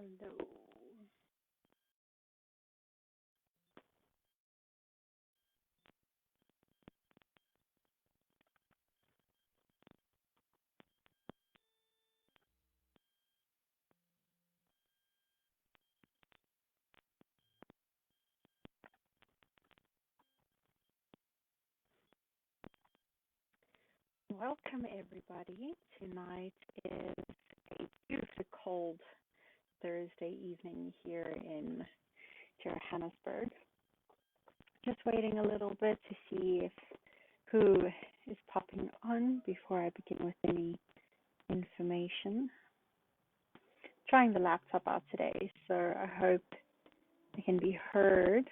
Hello. Welcome, everybody. Tonight is a beautifully cold Thursday evening here in Johannesburg. Just waiting a little bit to see if who is popping on before I begin with any information. Trying the laptop out today, so I hope I can be heard.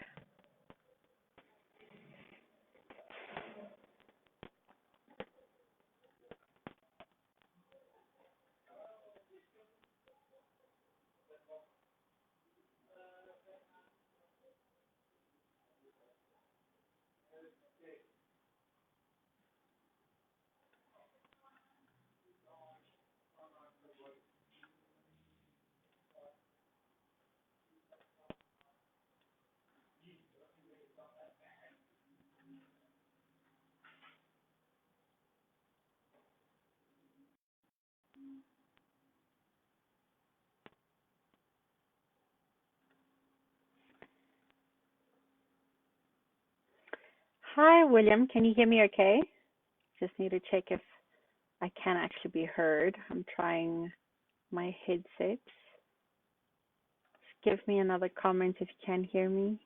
Hi, William. Can you hear me okay? Just need to check if I can actually be heard. I'm trying my headsets. Give me another comment if you can hear me.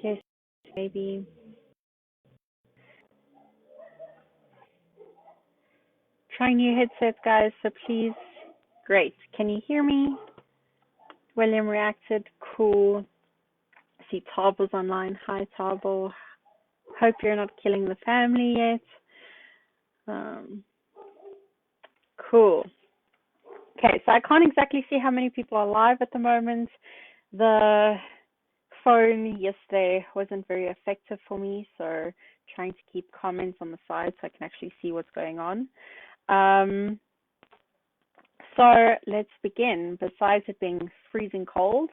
Yes, maybe. Trying new headsets, guys, so please. Great. Can you hear me? William reacted. Cool. I see Tarble's online. Hi, Tarble. Hope you're not killing the family yet. Cool. Okay, so I can't exactly see how many people are live at the moment. The phone yesterday wasn't very effective for me, so trying to keep comments on the side so I can actually see what's going on. So let's begin. Besides it being freezing cold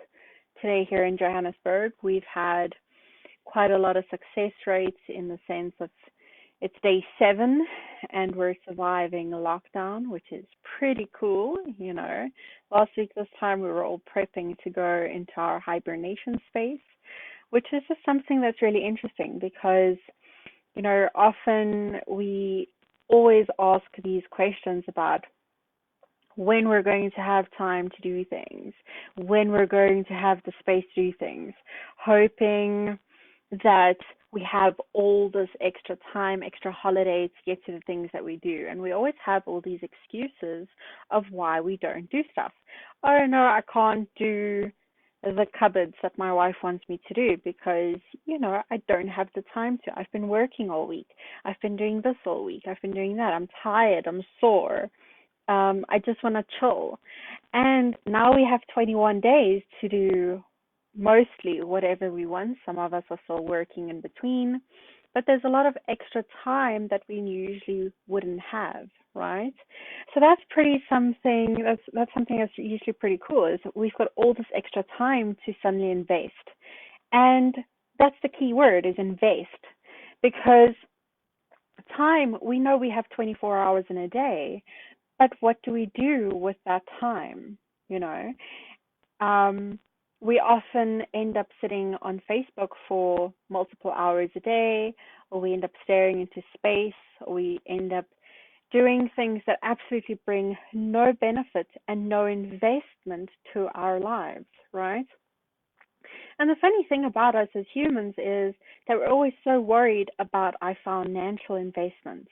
today here in Johannesburg, we've had quite a lot of success rates in the sense of it's day 7 and we're surviving lockdown, which is pretty cool. Last week this time we were all prepping to go into our hibernation space, which is just something that's really interesting because often we always ask these questions about when we're going to have time to do things, when we're going to have the space to do things, hoping that we have all this extra time, extra holiday to get to the things that we do. And we always have all these excuses of why we don't do stuff. Oh, no, I can't do the cupboards that my wife wants me to do because, I don't have the time to. I've been working all week. I've been doing this all week. I've been doing that. I'm tired. I'm sore. I just want to chill. And now we have 21 days to do mostly whatever we want. Some of us are still working in between, but there's a lot of extra time that we usually wouldn't have, right? So that's something that's usually pretty cool, is that we've got all this extra time to suddenly invest. And that's the key word, is invest, because time, we know we have 24 hours in a day, but what do we do with that time? We often end up sitting on Facebook for multiple hours a day, or we end up staring into space, or we end up doing things that absolutely bring no benefit and no investment to our lives, right? And the funny thing about us as humans is that we're always so worried about our financial investments.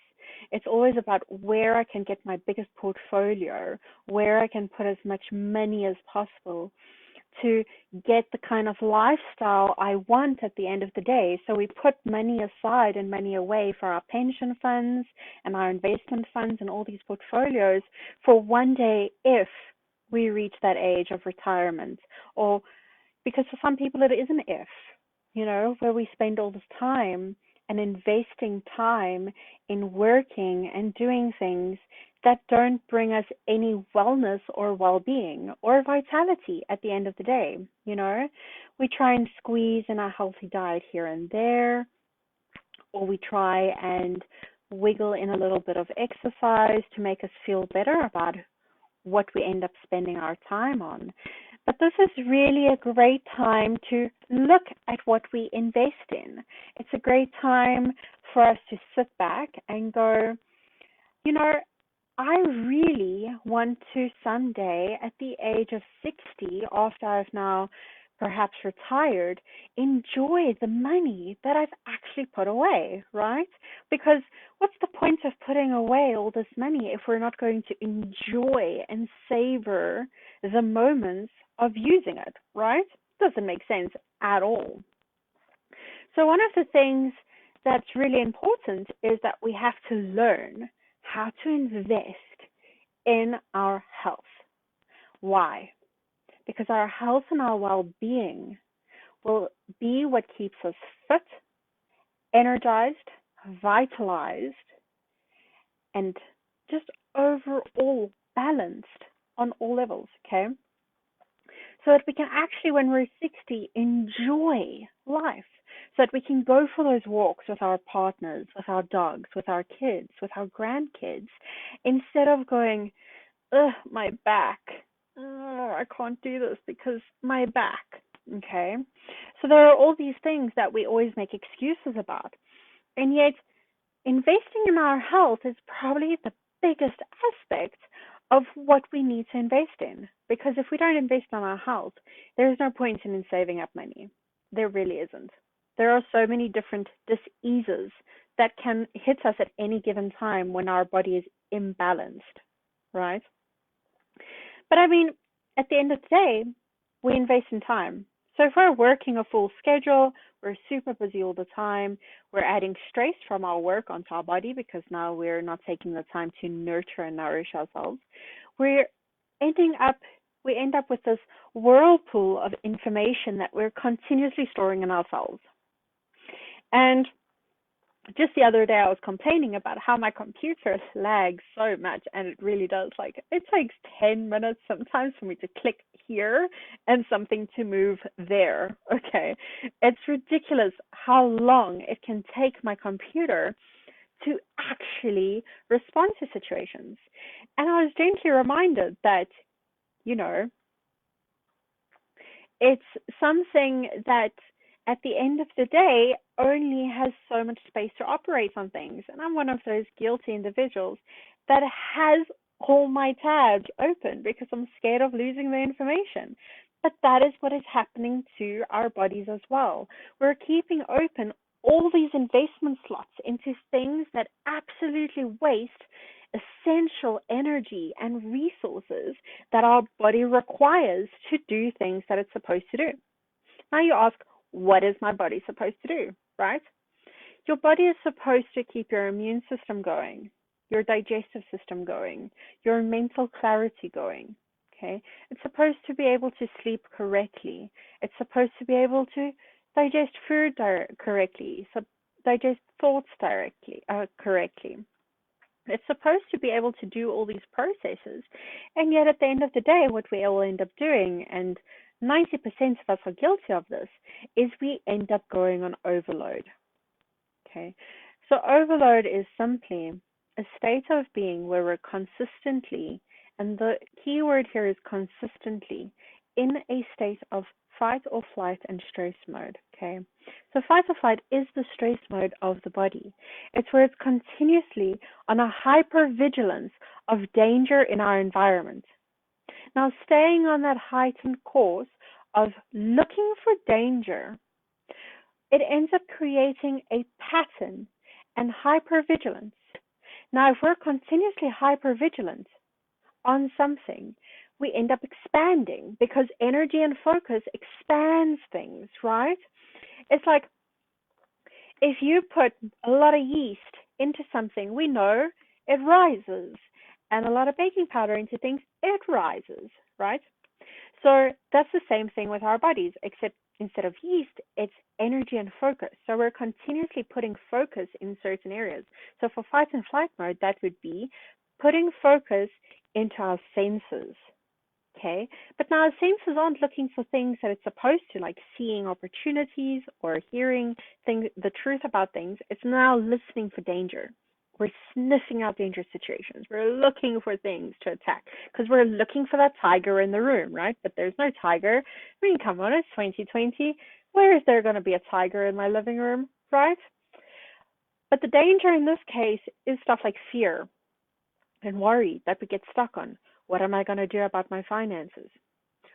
It's always about where I can get my biggest portfolio, where I can put as much money as possible to get the kind of lifestyle I want at the end of the day. So we put money aside and money away for our pension funds and our investment funds and all these portfolios for one day if we reach that age of retirement. Or because for some people it is an if, where we spend all this time and investing time in working and doing things that don't bring us any wellness or well-being or vitality at the end of the day. We try and squeeze in a healthy diet here and there, or we try and wiggle in a little bit of exercise to make us feel better about what we end up spending our time on. But this is really a great time to look at what we invest in. It's a great time for us to sit back and go, I really want to someday, at the age of 60, after I've now perhaps retired, enjoy the money that I've actually put away, right? Because what's the point of putting away all this money if we're not going to enjoy and savor the moments of using it, right? Doesn't make sense at all. So one of the things that's really important is that we have to learn how to invest in our health. Why? Because our health and our well-being will be what keeps us fit, energized, vitalized, and just overall balanced on all levels, okay? So that we can actually, when we're 60, enjoy life. So that we can go for those walks with our partners, with our dogs, with our kids, with our grandkids, instead of going, ugh, my back. Oh, I can't do this because my back. Okay. So there are all these things that we always make excuses about. And yet, investing in our health is probably the biggest aspect of what we need to invest in. Because if we don't invest in our health, there is no point in saving up money. There really isn't. There are so many different diseases that can hit us at any given time when our body is imbalanced, right? But I mean, at the end of the day, we invest in time. So if we're working a full schedule, we're super busy all the time, we're adding stress from our work onto our body because now we're not taking the time to nurture and nourish ourselves, we end up with this whirlpool of information that we're continuously storing in ourselves. And just the other day, I was complaining about how my computer lags so much, and it really does. Like, it takes 10 minutes sometimes for me to click here and something to move there. Okay. It's ridiculous how long it can take my computer to actually respond to situations. And I was gently reminded that, it's something that at the end of the day only has so much space to operate on things. And I'm one of those guilty individuals that has all my tabs open because I'm scared of losing the information. But that is what is happening to our bodies as well. We're keeping open all these investment slots into things that absolutely waste essential energy and resources that our body requires to do things that it's supposed to do. Now you ask, what is my body supposed to do, right? Your body is supposed to keep your immune system going, your digestive system going, your mental clarity going, okay? It's supposed to be able to sleep correctly. It's supposed to be able to digest food correctly, digest thoughts correctly. It's supposed to be able to do all these processes. And yet at the end of the day, what we all end up doing, and 90% of us are guilty of this, is we end up going on overload. Okay, so overload is simply a state of being where we're consistently, and the key word here is consistently, in a state of fight or flight and stress mode. Okay, so fight or flight is the stress mode of the body. It's where it's continuously on a hypervigilance of danger in our environment. Now, staying on that heightened course of looking for danger, it ends up creating a pattern and hypervigilance. Now, if we're continuously hypervigilant on something, we end up expanding because energy and focus expands things, right? It's like if you put a lot of yeast into something, we know it rises. And a lot of baking powder into things, it rises, right? So that's the same thing with our bodies, except, instead of yeast, it's energy and focus. So we're continuously putting focus in certain areas. So for fight and flight mode, that would be putting focus into our senses. Okay, but now our senses aren't looking for things that it's supposed to, like seeing opportunities or hearing things, the truth about things. It's now listening for danger. We're sniffing out dangerous situations. We're looking for things to attack because we're looking for that tiger in the room, right? But there's no tiger. I mean, come on, it's 2020. Where is there going to be a tiger in my living room, right? But the danger in this case is stuff like fear and worry that we get stuck on. What am I going to do about my finances?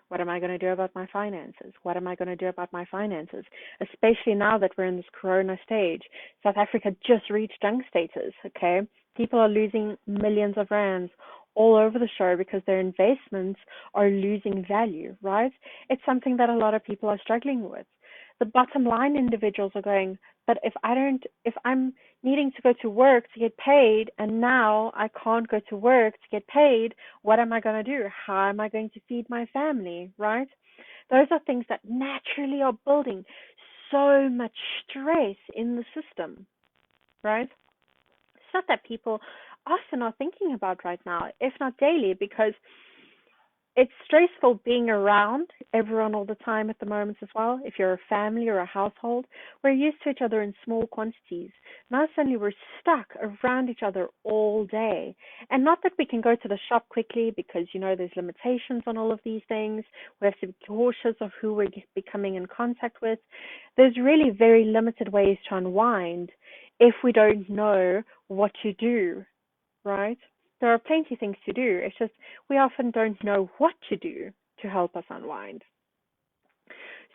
What am I going to do about my finances? What am I going to do about my finances? Especially now that we're in this corona stage. South Africa just reached junk status, okay? People are losing millions of rands all over the show because their investments are losing value, right? It's something that a lot of people are struggling with. The bottom line individuals are going, but if I'm needing to go to work to get paid and now I can't go to work to get paid, what am I going to do? How am I going to feed my family, right? Those are things that naturally are building so much stress in the system, right? Stuff that people often are thinking about right now, if not daily, because it's stressful being around everyone all the time at the moment as well. If you're a family or a household, we're used to each other in small quantities. Now suddenly we're stuck around each other all day. And not that we can go to the shop quickly because, there's limitations on all of these things. We have to be cautious of who we're becoming in contact with. There's really very limited ways to unwind if we don't know what to do, right? There are plenty of things to do. It's just we often don't know what to do to help us unwind.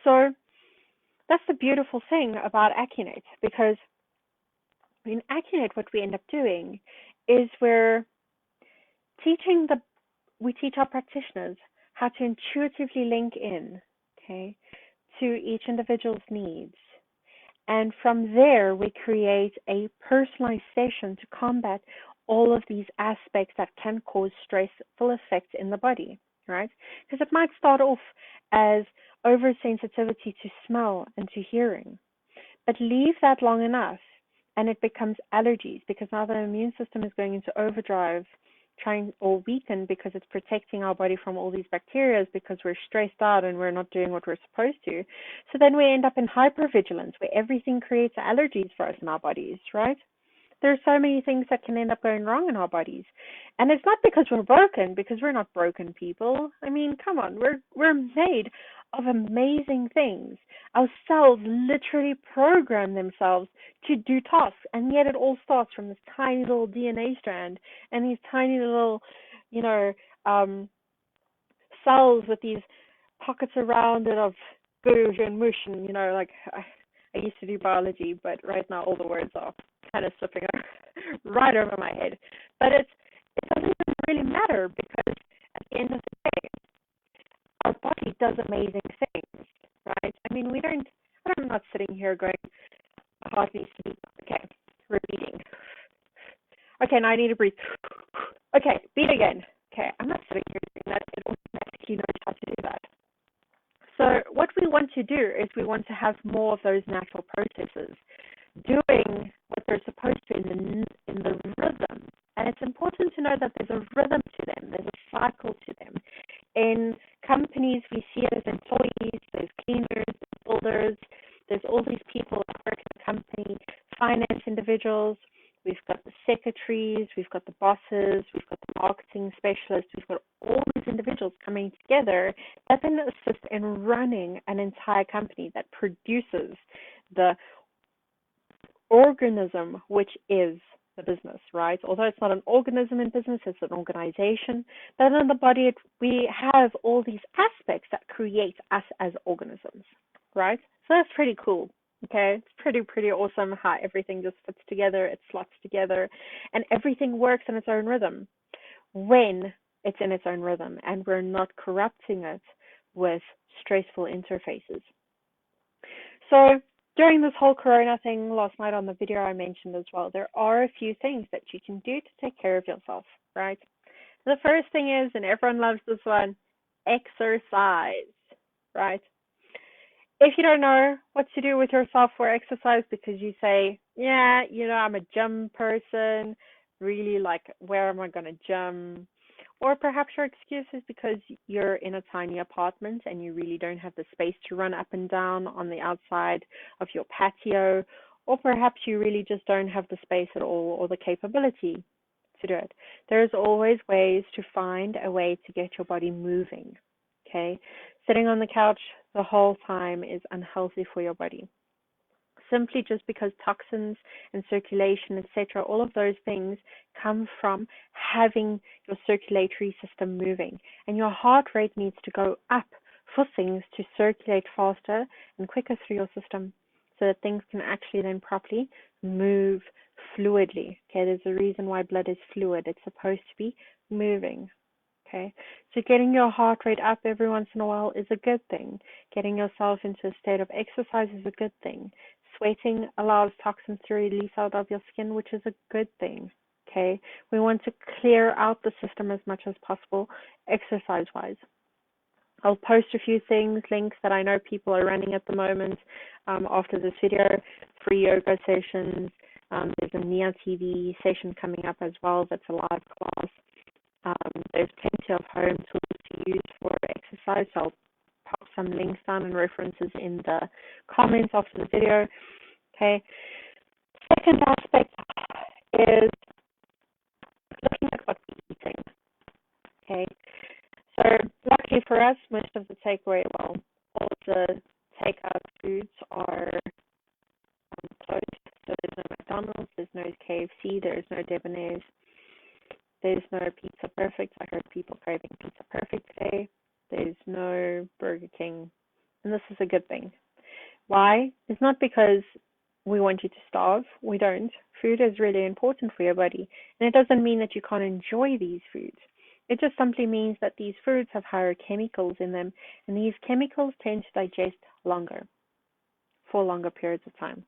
So that's the beautiful thing about Accunect, because in Accunect, what we end up doing is we teach our practitioners how to intuitively link in, okay, to each individual's needs. And from there, we create a personalized session to combat all of these aspects that can cause stressful effects in the body, right? Because it might start off as oversensitivity to smell and to hearing, but leave that long enough and it becomes allergies, because now the immune system is going into overdrive, trying or weaken, because it's protecting our body from all these bacteria because we're stressed out and we're not doing what we're supposed to. So then we end up in hypervigilance, where everything creates allergies for us in our bodies, right? There are so many things that can end up going wrong in our bodies. And it's not because we're broken, because we're not broken people. I mean, come on, we're made of amazing things. Our cells literally program themselves to do tasks, and yet it all starts from this tiny little DNA strand and these tiny little, cells with these pockets around it of goo and mush, and I used to do biology, but right now all the words are kind of slipping right over my head. But it doesn't even really matter, because at the end of the day, our body does amazing things, right? I mean, I'm not sitting here going, heart needs to beat. Okay, repeating. Okay, now I need to breathe. Okay, beat again. Okay, I'm not sitting here doing that. It automatically knows how to do that. So what we want to do is we want to have more of those natural processes doing what they're supposed to in the rhythm. And it's important to know that there's a rhythm to them. There's a cycle to them. In companies, we see it as employees, there's cleaners, there's builders, there's all these people that work in the company, finance individuals, we've got the secretaries, we've got the bosses, we've got the marketing specialists, we've got all these individuals coming together that then assist in running an entire company that produces the organism, which is the business, right? Although it's not an organism in business, it's an organization. But in the body, we have all these aspects that create us as organisms, right? So that's pretty cool. Okay, it's pretty awesome how everything just fits together, it slots together, and everything works in its own rhythm when it's in its own rhythm, and we're not corrupting it with stressful interfaces. So during this whole corona thing last night on the video, I mentioned as well, there are a few things that you can do to take care of yourself, right? The first thing is, and everyone loves this one, exercise, right? If you don't know what to do with yourself for exercise because you say, yeah, I'm a gym person, really, like, where am I going to gym? Or perhaps your excuse is because you're in a tiny apartment and you really don't have the space to run up and down on the outside of your patio, or perhaps you really just don't have the space at all or the capability to do it. There's always ways to find a way to get your body moving. Okay? Sitting on the couch the whole time is unhealthy for your body. Simply just because toxins and circulation, etc., all of those things come from having your circulatory system moving. And your heart rate needs to go up for things to circulate faster and quicker through your system so that things can actually then properly move fluidly. Okay, there's a reason why blood is fluid. It's supposed to be moving. Okay, so getting your heart rate up every once in a while is a good thing. Getting yourself into a state of exercise is a good thing. Sweating allows toxins to release out of your skin, which is a good thing. Okay, we want to clear out the system as much as possible, exercise-wise. I'll post a few links that I know people are running at the moment after this video, free yoga sessions. There's a Nia TV session coming up as well that's a live class. There's plenty of home tools to use for exercise. I'll pop some links down and references in the comments after the video. Okay. Second aspect is looking at what we're eating. Okay. So luckily for us, most of the takeaway, all the takeout foods are closed. So there's no McDonald's, there's no KFC, there's no Debonairs. There's no Pizza Perfect. I heard people craving Pizza Perfect today. There's no Burger King. And this is a good thing. Why? It's not because we want you to starve. We don't. Food is really important for your body. And it doesn't mean that you can't enjoy these foods. It just simply means that these foods have higher chemicals in them. And these chemicals tend to digest longer, for longer periods of time.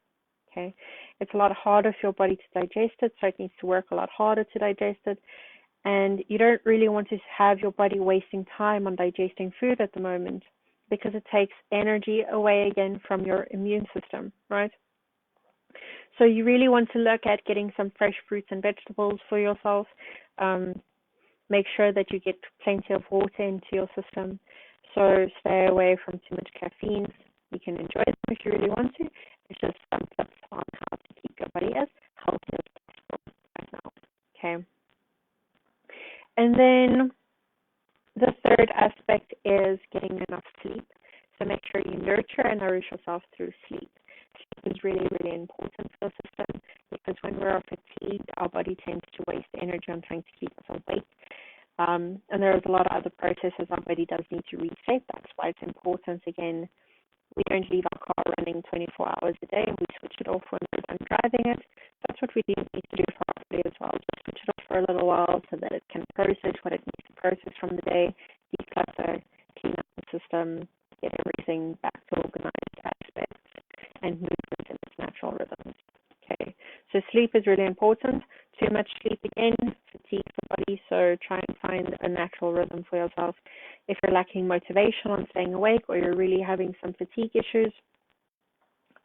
Okay, it's a lot harder for your body to digest it, so it needs to work a lot harder to digest it. And you don't really want to have your body wasting time on digesting food at the moment because it takes energy away again from your immune system, right? So you really want to look at getting some fresh fruits and vegetables for yourself. Make sure that you get plenty of water into your system. So stay away from too much caffeine. You can enjoy them if you really want to. It's just some tips on how to keep your body as healthy as possible right now. Okay. And then the third aspect is getting enough sleep. So make sure you nurture and nourish yourself through sleep. Sleep is really, really important for the system because when we're fatigued, our body tends to waste energy on trying to keep us awake. And there's a lot of other processes our body does need to reset. That's why it's important, again, we don't leave our car running 24 hours a day. We switch it off when we're done driving it. That's what we need to do for our body as well. Just switch it off for a little while so that it can process what it needs to process from the day, declutter, clean up the system, get everything back to organized aspects, and move it in its natural rhythms. Okay, so sleep is really important. Too much sleep again fatigues the body, so try and find a natural rhythm for yourself. If you're lacking motivation on staying awake or you're really having some fatigue issues,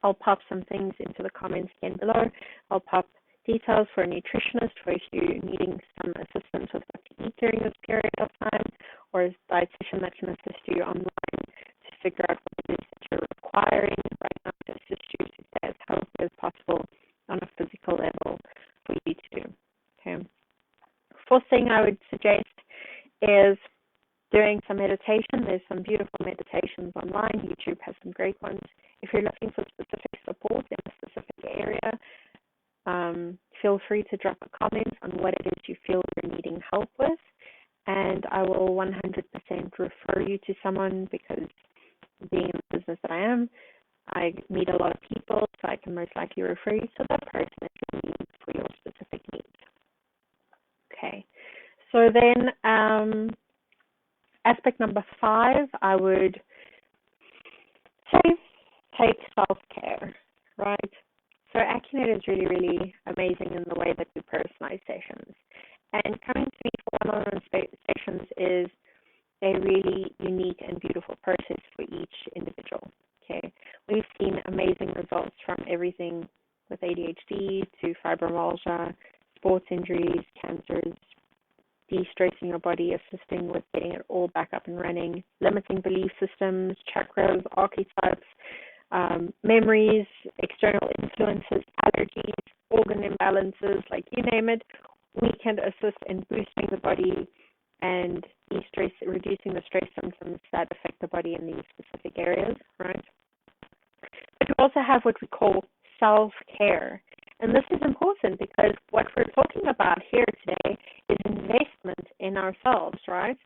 I'll pop some things into the comments again below. I'll pop details for a nutritionist for if you're needing some assistance with what to eat during this period of time, or a dietitian that can assist you online to figure out what it is that you're requiring right now to assist you to stay as healthy as possible on a physical level for you to do. Okay. Fourth thing I would suggest is doing some meditation. There's some beautiful meditations online. YouTube has some great ones. If you're looking for specific support in a specific area, feel free to drop a comment on what it is you feel you're needing help with, and I will 100% refer you to someone because being in the business that I am, I meet a lot of people, so I can most likely refer you to that person if you need for your specific needs. Okay, so then aspect number 5, I would say take self-care, right? So Accunect is really, really amazing in the way that we personalize sessions. And coming to me for one-on-one sessions is a really unique and beautiful process for each individual. Okay, fibromyalgia, sports injuries, cancers, de-stressing your body, assisting with getting it all back up and running, limiting belief systems, chakras, archetypes, memories, external influences, allergies, organ imbalances, like you name it. We can assist in boosting the body and de-stress, reducing the stress symptoms that affect the body in these specific areas, right? But we also have what we call self-care. And this is important because what we're talking about here today is investment in ourselves, right?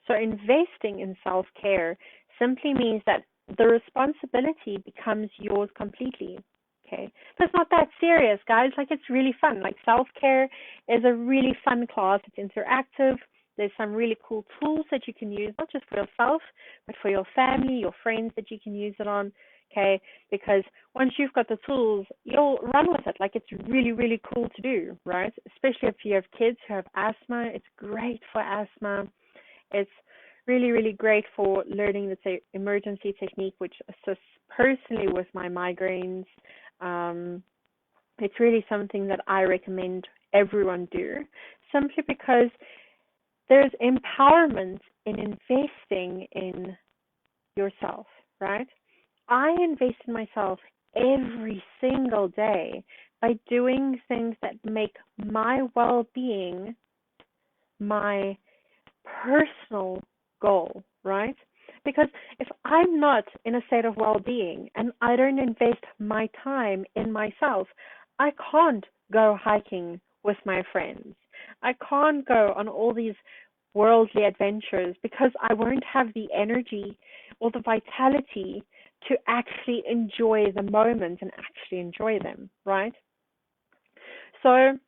So investing in self-care simply means that the responsibility becomes yours completely, okay? But it's not that serious, guys. Like, it's really fun. Like, self-care is a really fun class. It's interactive. There's some really cool tools that you can use, not just for yourself, but for your family, your friends that you can use it on, okay? Because once you've got the tools, you'll run with it. Like, it's really, really cool to do, right? Especially if you have kids who have asthma. It's great for asthma. It's really, really great for learning the emergency technique, which assists personally with my migraines. It's really something that I recommend everyone do, simply because there's empowerment in investing in yourself, right? I invest in myself every single day by doing things that make my well-being my personal goal, right? Because if I'm not in a state of well-being and I don't invest my time in myself, I can't go hiking with my friends. I can't go on all these worldly adventures because I won't have the energy or the vitality to actually enjoy the moment and actually enjoy them, right? So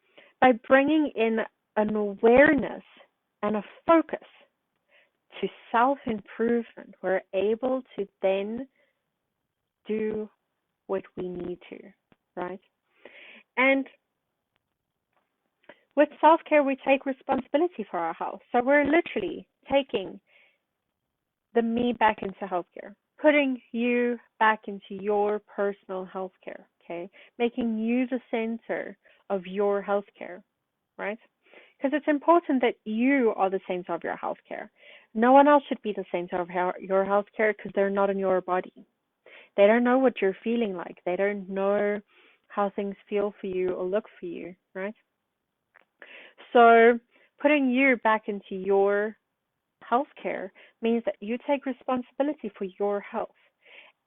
by bringing in an awareness and a focus to self-improvement, we're able to then do what we need to, right? And with self-care, we take responsibility for our health. So we're literally taking the me back into healthcare, putting you back into your personal healthcare, okay? Making you the center of your healthcare, right? Because it's important that you are the center of your healthcare. No one else should be the center of your healthcare because they're not in your body. They don't know what you're feeling like. They don't know how things feel for you or look for you, right? So putting you back into your healthcare means that you take responsibility for your health.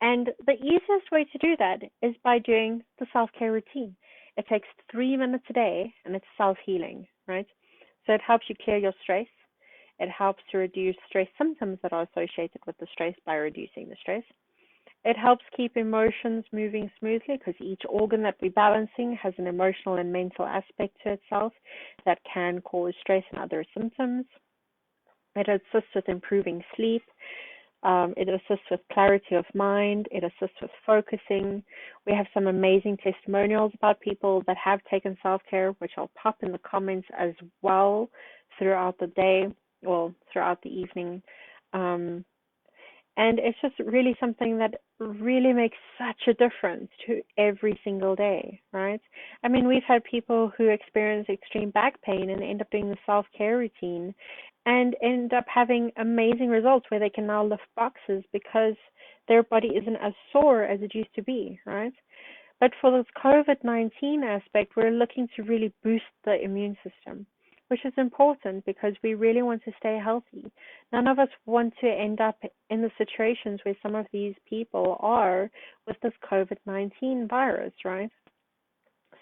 And the easiest way to do that is by doing the self-care routine. It takes 3 minutes a day and it's self-healing, right? So it helps you clear your stress. It helps to reduce stress symptoms that are associated with the stress by reducing the stress. It helps keep emotions moving smoothly because each organ that we're balancing has an emotional and mental aspect to itself that can cause stress and other symptoms. It assists with improving sleep. It assists with clarity of mind. It assists with focusing. We have some amazing testimonials about people that have taken self-care, which I'll pop in the comments as well throughout the day or throughout the evening. And it's just really something that really makes such a difference to every single day, right? I mean, we've had people who experience extreme back pain and end up doing the self-care routine and end up having amazing results where they can now lift boxes because their body isn't as sore as it used to be, right? But for this COVID-19 aspect, we're looking to really boost the immune system, which is important because we really want to stay healthy. None of us want to end up in the situations where some of these people are with this COVID-19 virus, right?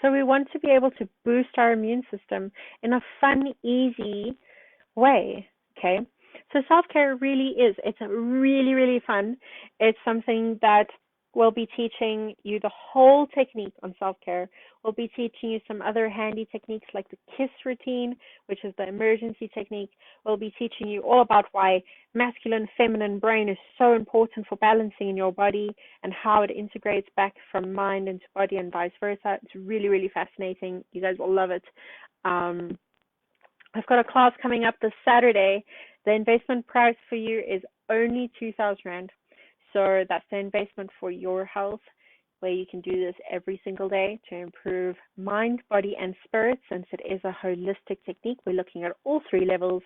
So we want to be able to boost our immune system in a fun, easy way, okay? So self-care really is, it's really, really fun. It's something that we'll be teaching you the whole technique on self-care. We'll be teaching you some other handy techniques like the KISS routine, which is the emergency technique. We'll be teaching you all about why masculine, feminine brain is so important for balancing in your body and how it integrates back from mind into body and vice versa. It's really, really fascinating. You guys will love it. I've got a class coming up this Saturday. The investment price for you is only 2,000 Rand. So that's the investment for your health. where you can do this every single day to improve mind, body, and spirit. Since it is a holistic technique, we're looking at all three levels.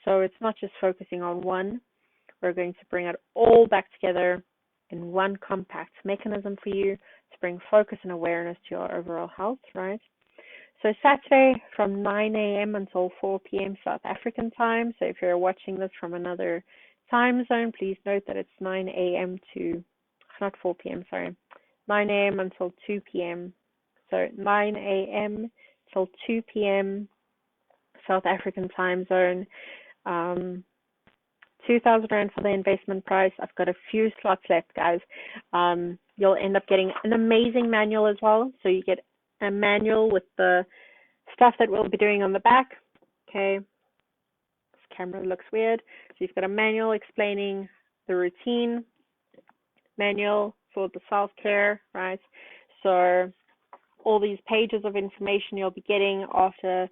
So it's not just focusing on one. We're going to bring it all back together in one compact mechanism for you to bring focus and awareness to your overall health, right? So Saturday from 9 a.m. until 4 p.m. South African time. So if you're watching this from another time zone, please note that it's 9 a.m. to, not 4 p.m., sorry, 9 a.m. until 2 p.m. So 9 a.m. till 2 p.m. South African time zone. 2,000 Rand for the investment price. I've got a few slots left, guys. You'll end up getting an amazing manual as well. So you get a manual with the stuff that we'll be doing on the back. Okay. This camera looks weird. So you've got a manual explaining the routine, manual for the self-care, right? So all these pages of information you'll be getting after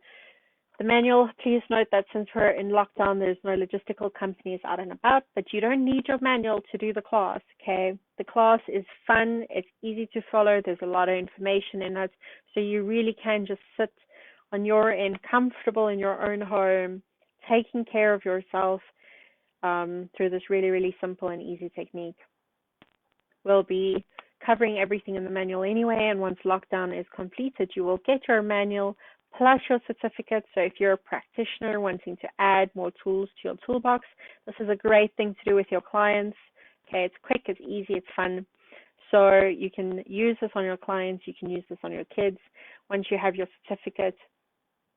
the manual. Please note that since we're in lockdown, there's no logistical companies out and about, but you don't need your manual to do the class, okay? The class is fun. It's easy to follow. There's a lot of information in it. So you really can just sit on your end, comfortable in your own home, taking care of yourself through this really, really simple and easy technique. We'll be covering everything in the manual anyway, and once lockdown is completed, you will get your manual plus your certificate. So if you're a practitioner wanting to add more tools to your toolbox, this is a great thing to do with your clients. Okay, it's quick, it's easy, it's fun. So you can use this on your clients, you can use this on your kids. Once you have your certificate,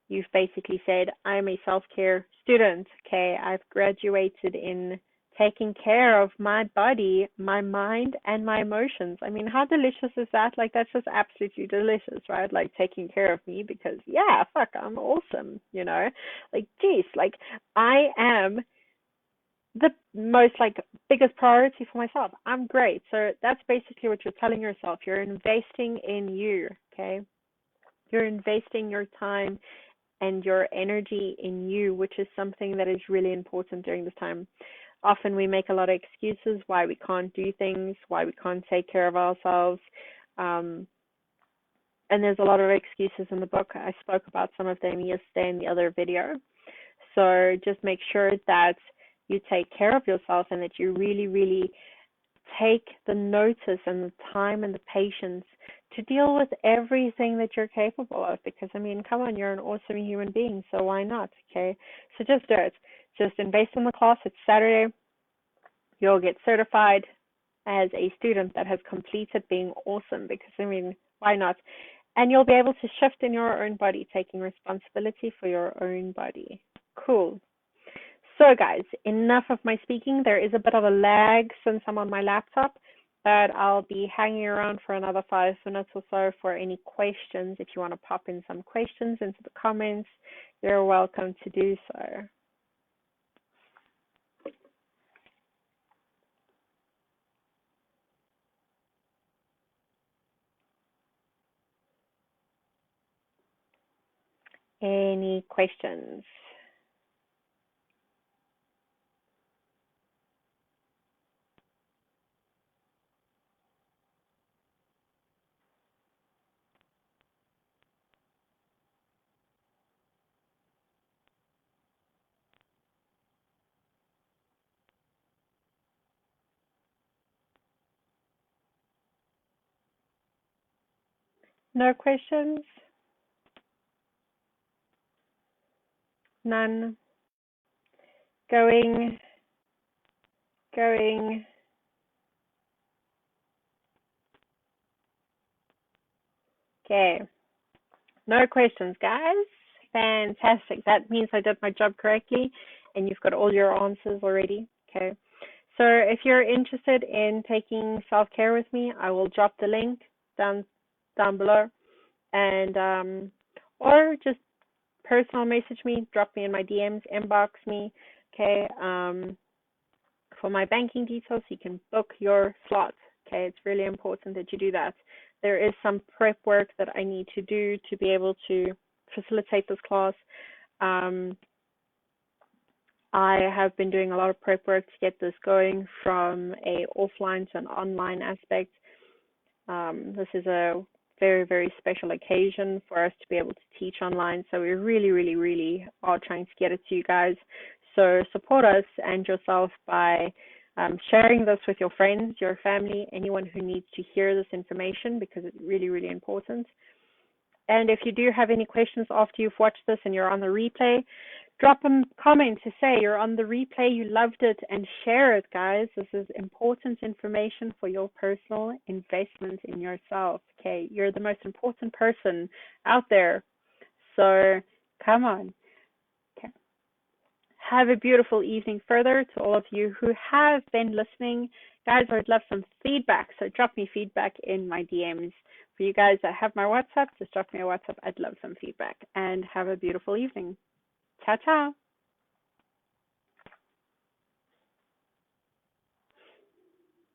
you've basically said, I'm a self-care student. Okay, I've graduated in taking care of my body, my mind, and my emotions. I mean, how delicious is that? Like, that's just absolutely delicious, right? Like, taking care of me because, yeah, fuck, I'm awesome, you know? Like, geez, like, I am the most, like, biggest priority for myself. I'm great. So that's basically what you're telling yourself. You're investing in you, okay? You're investing your time and your energy in you, which is something that is really important during this time. Often we make a lot of excuses why we can't do things, why we can't take care of ourselves. And there's a lot of excuses in the book. I spoke about some of them yesterday in the other video. So just make sure that you take care of yourself and that you really, really take the notice and the time and the patience to deal with everything that you're capable of. Because, I mean, come on, you're an awesome human being, so why not, okay? So just do it. Just invest in the class. It's Saturday. You'll get certified as a student that has completed being awesome because, I mean, why not? And you'll be able to shift in your own body, taking responsibility for your own body. Cool. So, guys, enough of my speaking. There is a bit of a lag since I'm on my laptop, but I'll be hanging around for another 5 minutes or so for any questions. If you want to pop in some questions into the comments, you're welcome to do so. Any questions? No questions? None? Going. Okay. No questions, guys. Fantastic. That means I did my job correctly and you've got all your answers already. Okay. So if you're interested in taking self-care with me, I will drop the link down below, and or just personal message me, drop me in my DMs, inbox me, okay, for my banking details. You can book your slot, okay. It's really important that you do that. There is some prep work that I need to do to be able to facilitate this class. I have been doing a lot of prep work to get this going from a offline to an online aspect. This is a very, very special occasion for us to be able to teach online. So we really, really, really are trying to get it to you guys. So support us and yourself by sharing this with your friends, your family, anyone who needs to hear this information, because it's really, really important. And if you do have any questions after you've watched this and you're on the replay, drop a comment to say you're on the replay, you loved it, and share it, guys. This is important information for your personal investment in yourself. Okay, you're the most important person out there. So come on. Okay. Have a beautiful evening further to all of you who have been listening. Guys, I would love some feedback. So drop me feedback in my DMs. For you guys that have my WhatsApp, just drop me a WhatsApp. I'd love some feedback. And have a beautiful evening. Ciao, ciao.